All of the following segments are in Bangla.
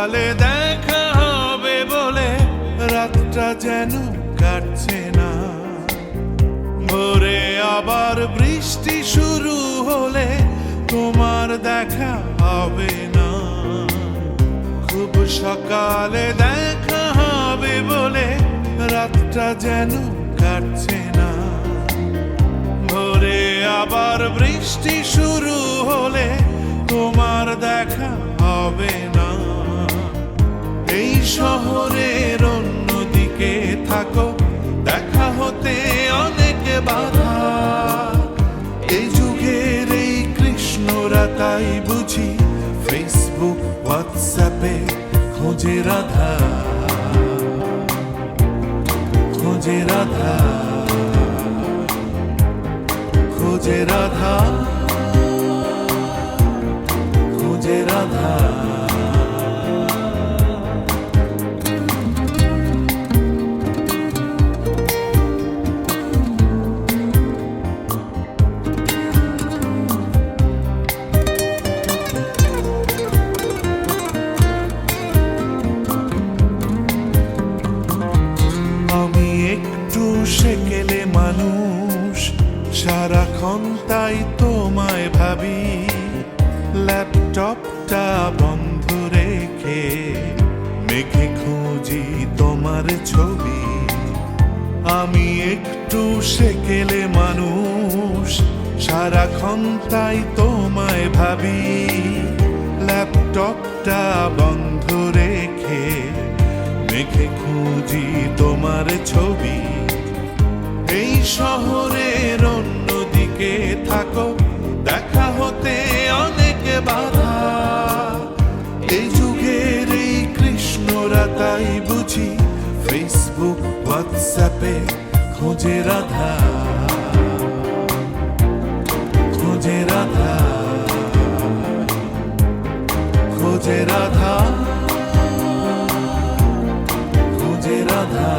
সকালে দেখা হবে বলে রাতটা যেন কাটছে না। ভোরে আবার বৃষ্টি শুরু হলে তোমার দেখা হবে না। খুব সকালে দেখা হবে বলে রাতটা যেন কাটছে না। ভোরে আবার বৃষ্টি শুরু হলে তোমার দেখা হবে না। এই শহরের অন্যদিকে থাকো, দেখা হতে অনেক বাধা। এই যুগের এই কৃষ্ণরা তাই বুঝি ফেসবুক হোয়াটসঅ্যাপে খোঁজে রাধা, খোঁজে রাধা, খোঁজে রাধা, খোঁজে রাধা। আমি একটু সেকেলে মানুষ, সারাক্ষণ তাই তোমায় ভাবি। ল্যাপটপটা বন্ধ রেখে মেঘে খুঁজি তোমার ছবি। আমি একটু সেকেলে মানুষ, সারাক্ষণ তাই তোমায় ভাবি। ল্যাপটপটা বন্ধ রেখে মেঘে খুঁজি তোমার ছবি। এই শহরের অন্যদিকে থাকো, দেখা হতে অনেক বাধা। এই যুগের এই কৃষ্ণরা তাই বুঝি ফেসবুক হোয়াটসঅ্যাপে খোঁজে রাধা, খোঁজে রাধা, খোঁজে রাধা, খোঁজে রাধা।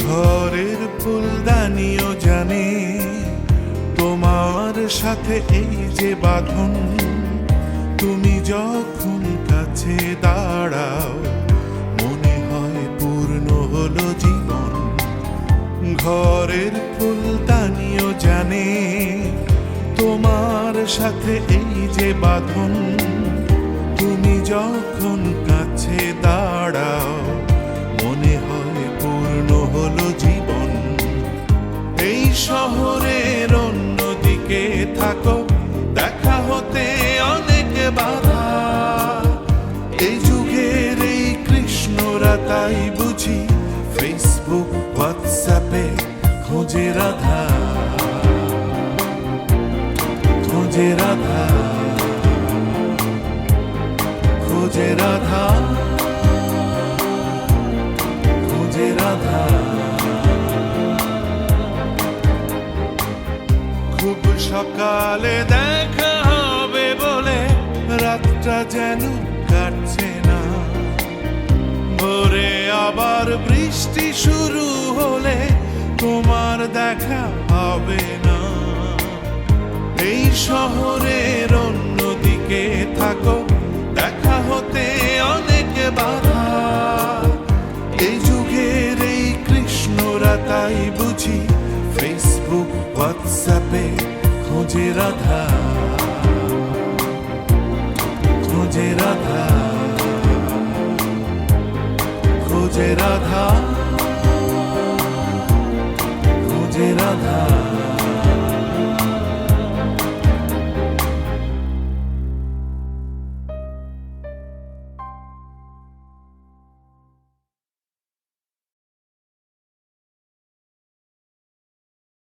ঘরের ফুলদানিও জানে তোমার সাথে এই যে বাঁধন। তুমি যখন কাছে দাঁড়াও মনে হয় পূর্ণ হলো জীবন। ঘরের ফুলদানিও জানে তোমার সাথে এই যে বাঁধন। তুমি যখন কাছে দাঁড়াও মনে হয় পূর্ণ হলো জীবন। এই শহরের অন্যদিকে থাকো, দেখা হতে অনেক বাধা। এই যুগের এই কৃষ্ণরা তাই বুঝি ফেসবুক হোয়াটসঅ্যাপে খোঁজে রাধা, খোঁজে রাধা, খোঁজে রাধা, খোঁজে রাধা। খুব সকালে দেখা হবে বলে রাতটা যেন কাটছে না। ভোরে আবার বৃষ্টি শুরু হলে তোমার দেখা হবে না। এই শহরের অন্যদিকে থাকো, দেখা হতে অনেক বাধা। এই যুগের এই কৃষ্ণরা তাই বুঝি ফেসবুক হোয়াটসঅ্যাপে খোঁজে রাধা, খোঁজে রাধা, খোঁজে রাধা।